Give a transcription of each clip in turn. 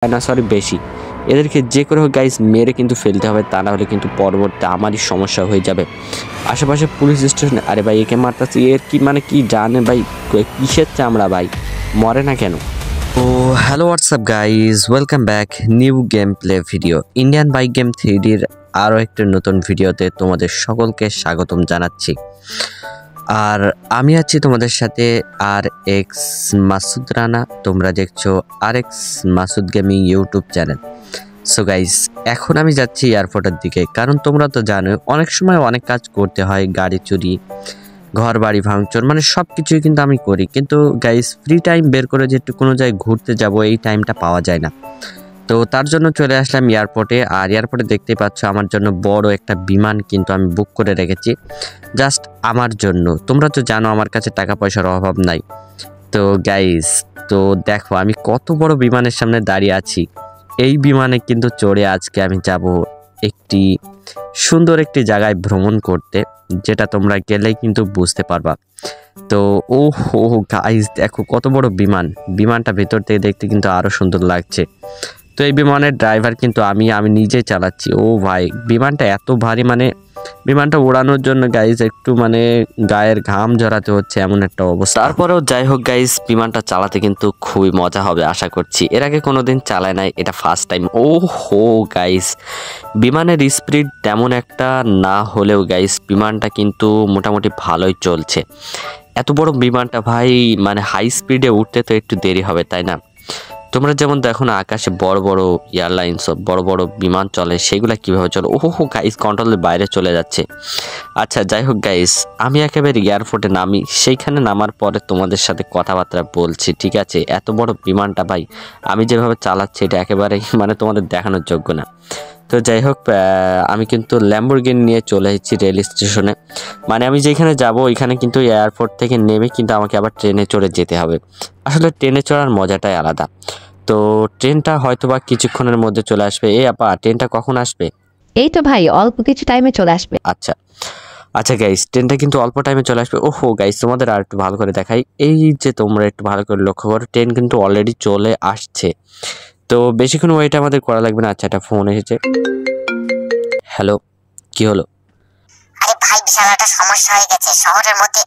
ডাইনোসরই বেশি। এদেরকে যে করে হোক গাইস মেরে কিন্তু ফেলতে হবে, তা না হলে কিন্তু পরবর্তী আমারই সমস্যা হয়ে যাবে। আশেপাশে পুলিশ স্টেশন, আরে ভাই একে মারতাছি, এর কি মানে কি জানে ভাই, কিসের চামড়া ভাই, মরে না কেন? তো hello WhatsApp guys, welcome back new game play video Indian bike game 3Dর আরও একটা নতুন ভিডিওতে তোমাদের সকলকে স্বাগতম জানাচ্ছি। আর আমি আছি তোমাদের সাথে আর এক্স মাসুদ রানা। তোমরা দেখছো আর X Masud gaming YouTube channel. So guys, এখন আমি যাচ্ছি এয়ারপোর্টের দিকে, কারণ তোমরা তো জানো অনেক সময় অনেক কাজ করতে হয়, গাড়ি চুরি, ঘর বাড়ি ভাঙচুর, মানে সব কিছুই কিন্তু আমি করি। কিন্তু গাইস ফ্রি টাইম বের করে যে একটু কোনো জায়গায় ঘুরতে যাব, এই টাইমটা পাওয়া যায় না। তো তার জন্য চলে আসলাম এয়ারপোর্টে। আর এয়ারপোর্টে দেখতে পাচ্ছ আমার জন্য বড় একটা বিমান কিন্তু আমি বুক করে রেখেছি, জাস্ট আমার জন্য। তোমরা তো জানো আমার কাছে টাকা পয়সার অভাব নাই। তো গাইস, তো দেখো আমি কত বড় বিমানের সামনে দাঁড়িয়ে আছি। এই বিমানে কিন্তু চড়ে আজকে আমি যাব একটি সুন্দর একটি জায়গায় ভ্রমণ করতে, যেটা তোমরা গেলেই কিন্তু বুঝতে পারবা। তো ও হো গাইস, দেখো কত বড় বিমান, বিমানটা ভেতর থেকে দেখতে কিন্তু আরও সুন্দর লাগছে। তো এই বিমানের ড্রাইভার কিন্তু আমি নিজেই চালাচ্ছি। ও ভাই, বিমানটা এত ভারী, মানে বিমানটা ওড়ানোর জন্য গাইস একটু মানে গায়ের ঘাম ঝরাতে হচ্ছে, এমন একটা অবস্থা। তারপরেও যাই হোক গাইস, বিমানটা চালাতে কিন্তু খুবই মজা হবে আশা করছি। এর আগে কোনোদিন চালায় নাই, এটা ফার্স্ট টাইম। ও হো গাইস, বিমানের স্পিড তেমন একটা না হলেও গাইস বিমানটা কিন্তু মোটামুটি ভালোই চলছে। এত বড় বিমানটা ভাই, মানে হাই স্পিডে উঠতে তো একটু দেরি হবে, তাই না? তোমরা যেমন দেখো না আকাশে বড় বড় এয়ারলাইন্স, বড় বড় বিমান চলে, সেগুলো কীভাবে চলে। ওহো গাইস, কন্ট্রোলের বাইরে চলে যাচ্ছে। আচ্ছা যাই হোক গাইস, আমি একেবারে এয়ারপোর্টে নামি, সেইখানে নামার পরে তোমাদের সাথে কথাবার্তা বলছি, ঠিক আছে? এত বড় বিমানটা ভাই আমি যেভাবে চালাচ্ছি, এটা একেবারেই মানে তোমাদের দেখানোর যোগ্য না। তো যাই হোক, আমি কিন্তু ল্যাম্বরগিনি নিয়ে চলে এসেছি রেল স্টেশনে। মানে আমি যেখানে যাব ওইখানে কিন্তু এয়ারপোর্ট থেকে নেমে কিন্তু আমাকে আবার ট্রেনে চড়ে যেতে হবে। আসলে ট্রেনে চড়ার মজাটাই আলাদা। তো ট্রেনটা হয়তো বা কিছুক্ষণের মধ্যে চলে আসবে। আপা, ট্রেনটা কখন আসবে? এই তো ভাই, অল্প কিছু টাইমে চলে আসবে। আচ্ছা আচ্ছা গাইস, ট্রেনটা কিন্তু অল্প টাইমে চলে আসবে। ওহো গাইস, তোমাদের আর একটু ভালো করে দেখাই, এই যে তোমরা একটু ভালো করে লক্ষ্য করো, ট্রেন কিন্তু অলরেডি চলে আসছে। তো বেশিক্ষণ ওয়েট আমাদের করা লাগবে না। আচ্ছা, একটা ফোন এসেছে। হ্যালো, কি হলো? আরে ভাই, বিশাল একটা সমস্যা হয়ে গেছে। শহরের মধ্যে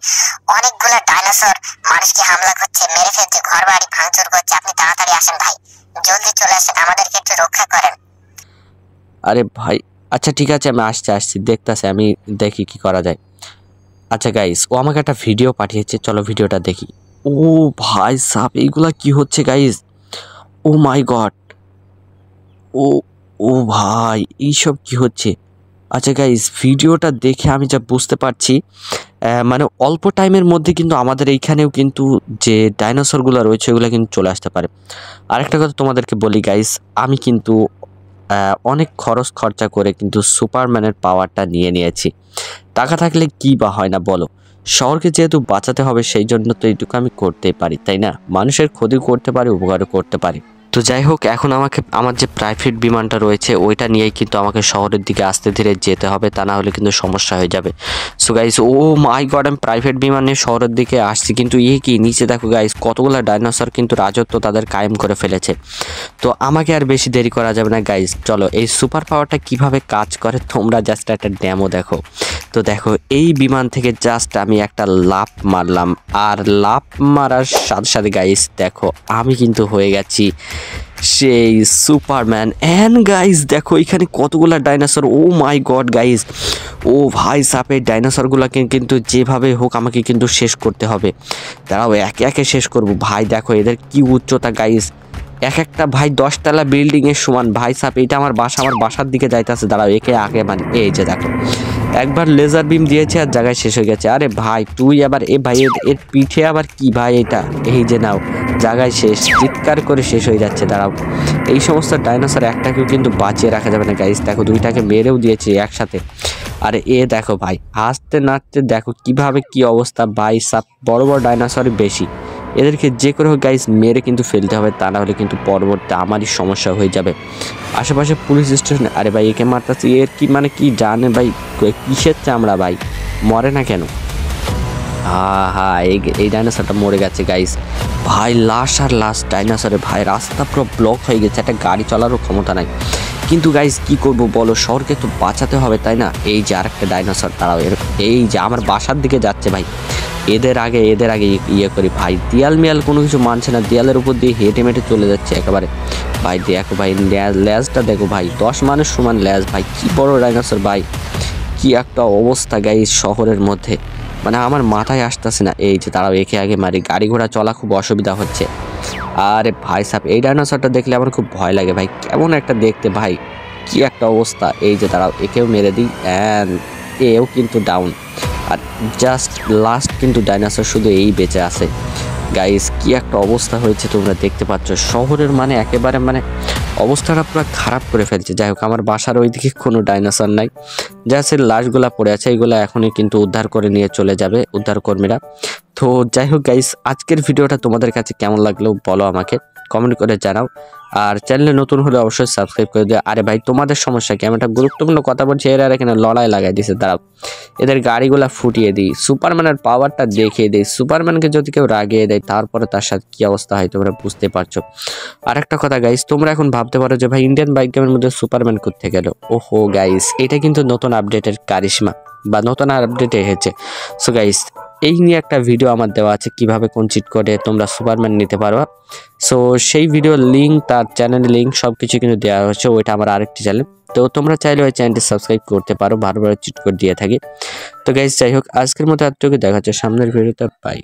অনেকগুলো ডাইনোসর মানুষকে হামলা করছে, মেরে ফেলছে, ঘর বাড়ি ভাঙচুর করছে। আপনি তাড়াতাড়ি আসেন ভাই, জলদি চলে আসেন, আমাদেরকে একটু রক্ষা করেন। আরে ভাই, আচ্ছা ঠিক আছে, আমি আসছি, দেখতেছি, আমি দেখি কি করা যায়। আচ্ছা গাইস, ও আমাকে একটা ভিডিও পাঠিয়েছে, চলো ভিডিওটা দেখি। ও ভাই সাব, এইগুলা কি হচ্ছে গাইস? ও মাই গড, ও ও ভাই, এইসব কি হচ্ছে? আচ্ছা গাইস, ভিডিওটা দেখে আমি যা বুঝতে পারছি, মানে অল্প টাইমের মধ্যে কিন্তু আমাদের এইখানেও কিন্তু যে ডাইনোসরগুলো রয়েছে ওগুলো কিন্তু চলে আসতে পারে। আরেকটা কথা তোমাদেরকে বলি গাইস, আমি কিন্তু অনেক খরচা করে কিন্তু সুপারম্যানের পাওয়ারটা নিয়ে নিয়েছি। টাকা থাকলে কি বা হয় না বলো? শহরকে যেহেতু বাঁচাতে হবে, সেই জন্য তো এইটুকু আমি করতেই পারি, তাই না? মানুষের ক্ষতি করতে পারি, উপকারও করতে পারি। তো যাই হোক, এখন আমাকে আমার যে প্রাইভেট বিমানটা রয়েছে ওইটা নিয়েই কিন্তু আমাকে শহরের দিকে আস্তে ধীরে যেতে হবে, তা না হলে কিন্তু সমস্যা হয়ে যাবে। সো গাইস, ও মাই গড, আমি প্রাইভেট বিমান নিয়ে শহরের দিকে আসছি, কিন্তু কি নিচে দেখো গাইস, কতগুলো ডাইনোসর কিন্তু রাজত্ব তাদের কায়েম করে ফেলেছে। তো আমাকে আর বেশি দেরি করা যাবে না গাইস, চলো এই সুপার পাওয়ারটা কিভাবে কাজ করে তোমরা জাস্ট একটা ডেমো দেখো। তো দেখো, এই বিমান থেকে জাস্ট আমি একটা লাফ মারলাম, আর লাফ মারার সাথে সাথে গাইস দেখো আমি কিন্তু হয়ে গেছি সেই সুপারম্যান। অ্যান্ড গাইস দেখো এখানে কতগুলো ডাইনোসর, ও মাই গড গাইস, ও ভাই সাপের ডাইনোসরগুলোকে কিন্তু যেভাবে হোক আমাকে কিন্তু শেষ করতে হবে। দাঁড়াও, একে একে শেষ করব। ভাই দেখো এদের কি উচ্চতা গাইস, এক একটা ভাই 10 তলা বিল্ডিং এর সমান। ভাই সাপ, এটা আমার বাসার দিকে যাইতেছে। দাঁড়াও, একে আগে মানে এই যে দেখো, একবার লেজার বিম দিয়েছে আর জায়গায় শেষ হয়ে গেছে। আরে ভাই তুই আবার ভাই এর পিঠে আবার কি ভাই, এটা এই যে নাও, জায়গায় শেষ, চিৎকার করে শেষ হয়ে যাচ্ছে। দাঁড়াও, এই সমস্ত ডাইনোসর একটাকেও কিন্তু বাঁচিয়ে রাখা যাবে না গাইস। দেখো দুইটাকে মেরেও দিয়েছে একসাথে। আরে দেখো ভাই, হাসতে নাচতে দেখো কিভাবে কি অবস্থা। ভাই সাপ, বড় বড় ডাইনোসরই বেশি, এদেরকে যে করে হোক গাইস মেরে কিন্তু ফেলতে হবে, তা না হলে কিন্তু পরবর্তী আমারই সমস্যা হয়ে যাবে। আশেপাশে পুলিশ স্টেশন, আরে ভাই একে মারতাছি, এর কি মানে কি জানে ভাই, কিসের চামড়া ভাই, মরে না কেন? হ্যাঁ এই ডাইনোসরটা মরে গেছে গাইস। ভাই লাশ আর লাশ ডাইনোসরে ভাই, রাস্তা পুরো ব্লক হয়ে গেছে, একটা গাড়ি চলারও ক্ষমতা নাই। কিন্তু গাইস কি করব বলো, শহরকে তো বাঁচাতে হবে তাই না? এই যে আরেকটা ডাইনোসর তারাও এই যে আমার বাসার দিকে যাচ্ছে ভাই। এদের আগে ইয়ে করি ভাই। দেয়াল মিয়াল কোনো কিছু মানছে না, দেয়ালের উপর দিয়ে হেঁটে মেটে চলে যাচ্ছে একেবারে। ভাই দেখো ভাই ল্যাজটা দেখো ভাই, 10 মানুষ সমান ল্যাজ ভাই, কি বড় ডাইনোসর ভাই। কি একটা অবস্থা গাইস শহরের মধ্যে, মানে আমার মাথায় আসতেছে না। এই যে তারাও একে আগে মারি, গাড়ি ঘোড়া চলা খুব অসুবিধা হচ্ছে। আরে ভাই সাহেব এই ডাইনোসরটা দেখলে আমার খুব ভয় লাগে ভাই, কেমন একটা দেখতে ভাই, কি একটা অবস্থা। এই যে তারাও একেও মেরে দিই, অ্যান্ড এও কিন্তু ডাউন। আর জাস্ট লাস্ট কিন্তু ডাইনোসর শুধু এই বেঁচে আছে। গাইস কি একটা অবস্থা হয়েছে তোমরা দেখতে পাচ্ছ, শহরের মানে একেবারে মানে অবস্থাটা পুরো খারাপ করে ফেলছে। যাই হোক আমার বাসার ওইদিকে কোনো ডাইনোসর নাই, জাস্ট লাশগুলা পড়ে আছে, এইগুলা এখনই কিন্তু উদ্ধার করে নিয়ে চলে যাবে উদ্ধার কর্মীরা। তো যাই হোক গাইস, আজকের ভিডিওটা তোমাদের কাছে কেমন লাগলো বলো আমাকে, কমেন্ট করে জানাও। আর চ্যানেলে নতুন হলে অবশ্যই সাবস্ক্রাইব করে দিও। আরে ভাই তোমাদের সমস্যা কি? আমি একটা গুরুত্বপূর্ণ কথা বলছি, এরা এখানে লড়াই লাগাই দিছে। দাঁড়াও এদের গাড়িগুলা ফুটিয়ে দিই, সুপারম্যানের পাওয়ারটা দেখিয়ে দিই। সুপারম্যানকে যদি কেউ রাগিয়ে দেয় তারপরে তার সাথে কি অবস্থা হয় তোমরা বুঝতে পারছো। আর একটা কথা গাইস, তোমরা এখন ভাবতে পারো যে ভাই ইন্ডিয়ান বাইক গেমের মধ্যে সুপারম্যান কোত্থেকে গেল। ওহো গাইস, এটা কিন্তু নতুন আপডেটের কারিশমা বা নতুন আপডেট এসেছে। সো গাইস এই নিয়ে একটা ভিডিও আমার দেওয়া আছে, কিভাবে কোন চিট করে তোমরা সুপারম্যান নিতে পারবা। সো সেই ভিডিওর লিঙ্ক, তার চ্যানেলের লিঙ্ক সব কিছু কিন্তু দেওয়া হচ্ছে। ওইটা আমার আরেকটি চ্যানেল, তো তোমরা চাইলে ওই চ্যানেলটি সাবস্ক্রাইব করতে পারো, বারবার চিট করে দিয়ে থাকি। তো গাইস যাই হোক আজকের মতো এতটুকু, দেখা হচ্ছে সামনের ভিডিওতে, বাই।